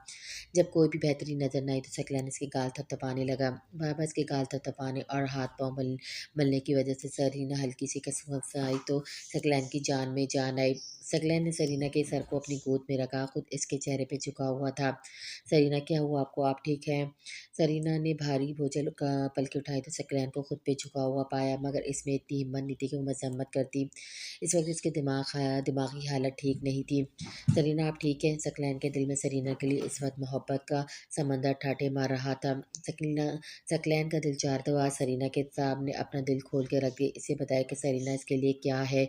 जब कोई भी बेहतरी नजर न आई तो सकलैन इसके गाल थपथपाने लगा। बाबा इसके गाल थपथपाने और हाथ पाँव मलने की वजह से सरीना हल्की सी कसमस आई तो सकलैन की जान में जान आई। सकलैन ने सरीना के सर को अपनी गोद में रखा, खुद इसके चेहरे पे झुका हुआ था। सरीना, क्या हुआ आपको? आप ठीक हैं? सरीना ने भारी बोझल का पलके उठाए तो सकलैन को खुद पे झुका हुआ पाया, मगर इसमें इतनी हिम्मत नहीं थी कि वो मजम्मत करती। इस वक्त इसके दिमागी हालत ठीक नहीं थी। सरीना, आप ठीक हैं? सकलैन के दिल में सरीना के लिए इस वक्त मोहब्बत का समंदर ठाटे मार रहा था। सकलीना सकलैन का दिल चाहता हुआ सरीना के सामने अपना दिल खोल के रख दिया। इसे बताया कि सरीना इसके लिए क्या है।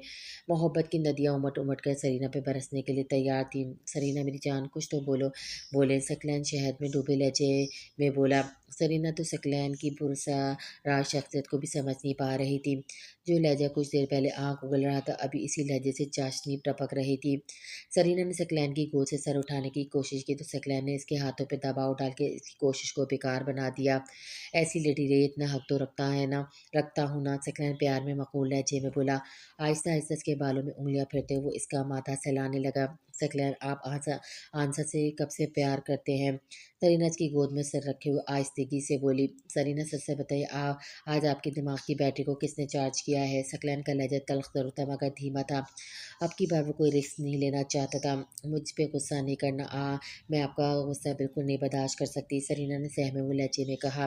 मोहब्बत की नदियाँ उमट उमट कर सरीना पे बरसने के लिए तैयार थी। सरीना मेरी जान, कुछ तो बोलो। बोले सकलैन शहद में डूबे लहजे में बोला। सरीना तो सकलैन की पुरस्कार शख्सियत को भी समझ नहीं पा रही थी। जो लहजा कुछ देर पहले आंख उगल रहा था, अभी इसी लहजे से चाशनी टपक रही थी। सरीना ने सकलैन की गोद से सर उठाने की कोशिश की तो सकलैन ने इसके हाथों पे दबाव डाल के इसकी कोशिश को बेकार बना दिया। ऐसी लड़ी रही, इतना हक तो रखता हूँ ना। सकलैन प्यार में मकबूल लहजे में बोला। आहिस्ता आहिस्ता इसके बालों में उंगलियां फिरते हुए इसका माथा सहलाने लगा। सकलैन, आप आंसर से कब से प्यार करते हैं? सरीना इसकी गोद में सर रखे हुए आहिस्ते आहिस्तगी से बोली। सरीना सच से बताइए, आज आपके दिमाग की बैटरी को किसने चार्ज किया है? सकलैन का लहजा तल्ख था मगर धीमा था। अब की बार वो कोई रिस्क नहीं लेना चाहता था। मुझ पे गुस्सा नहीं करना, मैं आपका गुस्सा बिल्कुल नहीं बर्दाश्त कर सकती, सरीना ने सहमे हुए लहजे में कहा।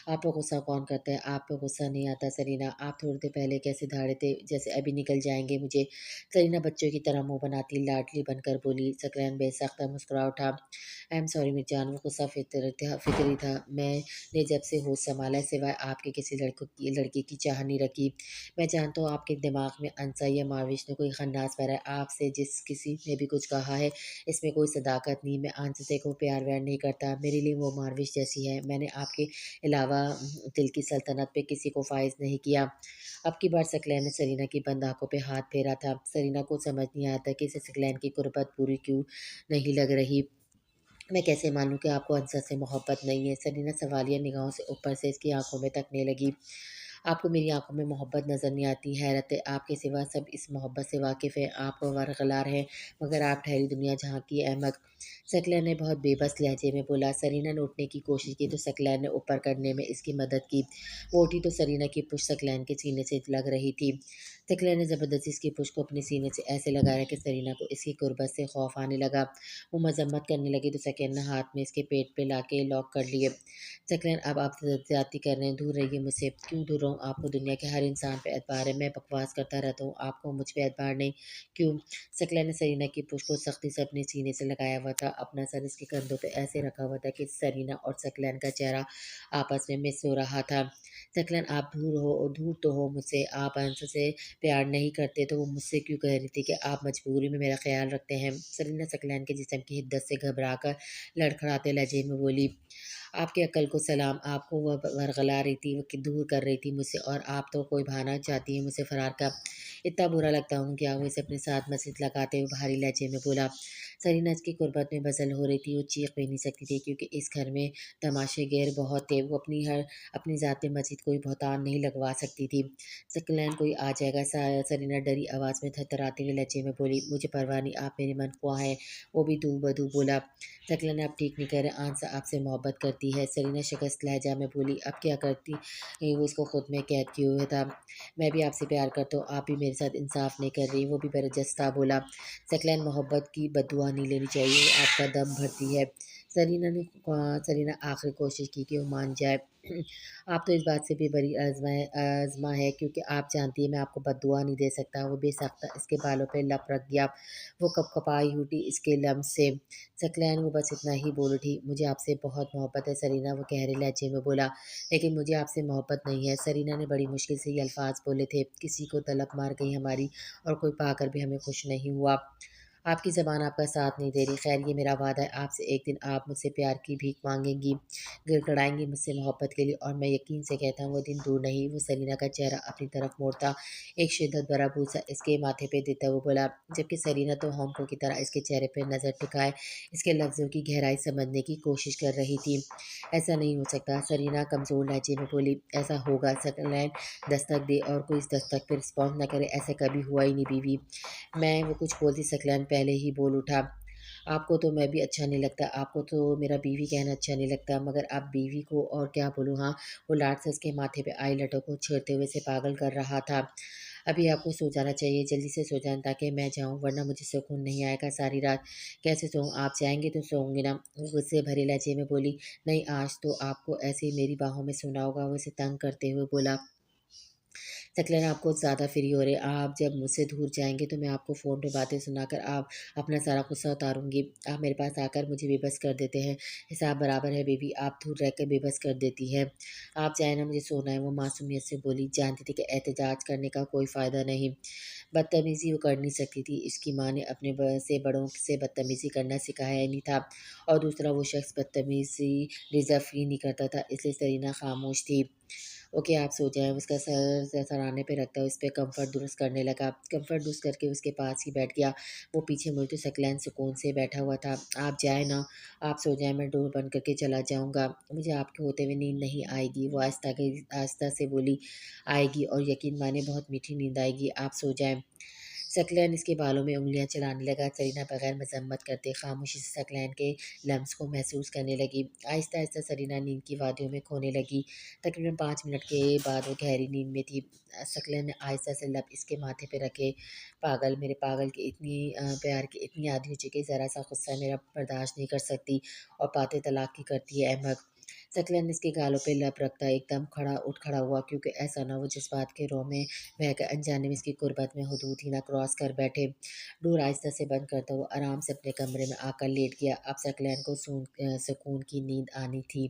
आप पे गुस्सा कौन करता है? आप पे गुस्सा नहीं आता सरीना। आप थोड़ी देर पहले कैसे धाड़े थे जैसे अभी निकल जाएंगे मुझे। सरीना बच्चों की तरह मुंह बनाती लाडली बनकर बोली। सकलैन बेसख्ता मुस्कुरा उठा। आई एम सॉरी मेरी जान, वो गुस्सा फितरी था। मैंने जब से होश संभाला है, सिवाय आपके किसी लड़के की चाह नहीं रखी। मैं जानता हूँ आपके दिमाग में अंसा या माविश ने कोई खन्नास भरा है। आपसे जिस किसी ने भी कुछ कहा है, इसमें कोई सदाकत नहीं। मैं अंस को प्यार व्यार नहीं करता, मेरे लिए वो मारविश जैसी है। मैंने आपके अलावा दिल की सल्तनत पे किसी को फाइज नहीं किया। अब की बार सकलैन ने सरीना की बंद आंखों पे हाथ फेरा था। सरीना को समझ नहीं आता कि इसे सकलैन की कुर्बत पूरी क्यों नहीं लग रही। मैं कैसे मानूं कि आपको अंसर से मोहब्बत नहीं है? सरीना सवालिया निगाहों से ऊपर से इसकी आंखों में तकने लगी। आपको मेरी आंखों में मोहब्बत नज़र नहीं आती? हैरत है, आपके सिवा सब इस मोहब्बत से वाकिफ़ हैं। आप वरगलार हैं, मगर आप ठहरी दुनिया जहाँ की अहमक। सकलैन ने बहुत बेबस लहजे में बोला। सरीना ने उठने की कोशिश की तो सकलैन ने ऊपर करने में इसकी मदद की। वो उठी तो सरीना की पुश्त सकलैन के सीने से लग रही थी। सकलैन ने ज़बरदस्ती इसकी पुश्त को अपने सीने से ऐसे लगाया कि सरीना को इसकी गुर्बत से खौफ आने लगा। वो मजम्मत करने लगी तो सकलैन ने हाथ में इसके पेट पे लाके लॉक कर लिए। सकलैन, अब आप ज्यादती कर रहे हैं, दूर रहिए मुझसे। क्यों दूर रहूँ? आपको दुनिया के हर इंसान पे एतबार है, मैं बकवास करता रहता हूँ, आपको मुझ पे एतबार नहीं? क्यों? सकलैन ने सरीना की पुश्त को सख्ती से अपने सीने से लगाया हुआ था। अपना सर इसके कंधों पे ऐसे रखा हुआ था कि सरीना और सकलैन का चेहरा आपस में मिस हो रहा था। सकलैन, आप दूर तो हो मुझसे, आप अंश से प्यार नहीं करते तो वो मुझसे क्यों कह रही थी कि आप मजबूरी में मेरा ख्याल रखते हैं? सरीना सकलैन के जिस्म की हिद्दत से घबरा कर लड़खड़ाते लहजे में बोली। आपकी अक्ल को सलाम, आपको वह वरगला रही थी, वो कि दूर कर रही थी मुझसे, और आप तो कोई बहाना चाहती हैं मुझसे फरार का। इतना बुरा लगता हूँ क्या? वो इसे अपने साथ मस्जिद लगाते हुए भारी लहजे में बोला। सरीना इसकी कुर्बत में बजल हो रही थी, वो चीख भी नहीं सकती थी क्योंकि इस घर में तमाशे गैर बहुत थे। वो अपनी ज़ात मस्जिद कोई बहुतान नहीं लगवा सकती थी। सकलैन, कोई आ जाएगा। सरीना डरी आवाज़ में थरथराते हुए लहजे में बोली। मुझे परवाह नहीं, आप मेरी मनख्वाह हैं। वो भी दू बदू बोला। सकलैन, आप ठीक नहीं कह रहे, आंसा आपसे मोहब्बत करती है। सरीना शिकस्त लहजा में बोली। अब क्या करती? वो इसको खुद में कैद किए हुए था। मैं भी आपसे प्यार करता हूँ, आप भी मेरे साथ इंसाफ नहीं कर रही, वो भी बरजस्ता बोला। सकलैन, मोहब्बत की बददुआ नहीं लेनी चाहिए, वो आपका दम भरती है। सरीना आखिरी कोशिश की कि वो मान जाए। आप तो इस बात से भी बड़ी आजमा है क्योंकि आप जानती है मैं आपको बददुआ नहीं दे सकता। वो बेसख्ता इसके बालों पे लप रख गया। वो कपकपाई उठी इसके लम्स से। सकलैन, वो बस इतना ही बोल उठी। मुझे आपसे बहुत मोहब्बत है सरीना, वो गहरे लहजे में बोला। लेकिन मुझे आपसे मोहब्बत नहीं है। सरीना ने बड़ी मुश्किल से ये अल्फाज बोले थे। किसी को तलब मार गई हमारी, और कोई पाकर भी हमें खुश नहीं हुआ। आपकी ज़बान आपका साथ नहीं दे रही। खैर, ये मेरा वादा है, आपसे एक दिन आप मुझसे प्यार की भीख मांगेंगी, गिड़गिड़ाएंगी मुझसे मोहब्बत के लिए, और मैं यकीन से कहता हूँ वो दिन दूर नहीं। वो सरीना का चेहरा अपनी तरफ मोड़ता एक शिद्दत भरा बूसा इसके माथे पे देता हुआ बोला, जबकि सरीना तो होंकों की तरह इसके चेहरे पर नज़र टिकाए इसके लफ्ज़ों की गहराई समझने की कोशिश कर रही थी। ऐसा नहीं हो सकता, सरीना कमज़ोर लहजे में बोली। ऐसा होगा, सकलैन दस्तक दे और कोई इस दस्तक पर रिस्पॉन्स न करे, ऐसा कभी हुआ ही नहीं बीवी। मैं वो कुछ बोलती सकलैन पहले ही बोल उठा। आपको तो मैं भी अच्छा नहीं लगता, आपको तो मेरा बीवी कहना अच्छा नहीं लगता, मगर आप बीवी को और क्या बोलूँ। हाँ, वो लाड से उसके माथे पे आई लटों को छेड़ते हुए से पागल कर रहा था। अभी आपको सो जाना चाहिए, जल्दी से सो जाएं ताकि मैं जाऊं, वरना मुझे सुकून नहीं आएगा सारी रात। कैसे सोऊं? आप जाएंगे तो सोऊंगी ना? वो गुस्से भरे लहजे में बोली। नहीं, आज तो आपको ऐसे ही मेरी बाहों में सोना होगा, वो इसे तंग करते हुए बोला। सकलैन, आप कुछ ज़्यादा फ्री हो रहे, आप जब मुझसे दूर जाएंगे तो मैं आपको फ़ोन पे बातें सुनाकर आप अपना सारा गुस्सा उतारूंगी। आप मेरे पास आकर मुझे बेबस कर देते हैं, हिसाब बराबर है बेबी, आप दूर रहकर बेबस कर देती है। आप चाहे ना, मुझे सोना है, वो मासूमियत से बोली, जानती थी कि एहतजाज करने का कोई फ़ायदा नहीं। बदतमीज़ी वो कर नहीं सकती थी, इसकी माँ ने अपने से बड़ों से बदतमीज़ी करना सिखाया ही नहीं था, और दूसरा वो शख्स बदतमीज़ी डिज़र्व ही नहीं करता था, इसलिए सरीना खामोश थी। ओके, आप सो जाएँ। उसका सर सराहने पे रखता हुआ इस पे कम्फ़र्ट दुरुस्त करने लगा। कम्फ़र्ट दुरुस्त करके उसके पास ही बैठ गया। वो पीछे मुड़ी तो सकलैन सुकून से बैठा हुआ था। आप जाएँ ना, आप सो जाएँ, मैं डोर बंद करके चला जाऊँगा। मुझे आपके होते हुए नींद नहीं आएगी, वो आहिस्ता से बोली। आएगी, और यकीन मानिए बहुत मीठी नींद आएगी, आप सो जाएँ। सकलैन इसके बालों में उँगलियाँ चलाने लगा। सरीना बगैर मज़म्मत करते खामोशी से सकलैन के लम्स को महसूस करने लगी। आहिस्ता-आहिस्ता सरीना नींद की वादियों में खोने लगी। तकरीबन 5 मिनट के बाद वो गहरी नींद में थी। सकलैन ने आहिस्ता से लब इसके माथे पे रखे। पागल, मेरे पागल की इतनी प्यार की इतनी आदी हो चुकी है, ज़रा-सा गुस्सा मेरा बर्दाश्त नहीं कर सकती और बातें तलाक की करती है अहमक। सकलन ने इसके गालों पे लब रखता एकदम उठ खड़ा हुआ, क्योंकि ऐसा ना हो जज़्बात के रोह में बहकर अनजाने में इसकी गुर्बत में हुदूद ही ना क्रॉस कर बैठे। डोर आहिस्ता से बंद करता हुआ आराम से अपने कमरे में आकर लेट गया। अब सकलैन को सुकून की नींद आनी थी।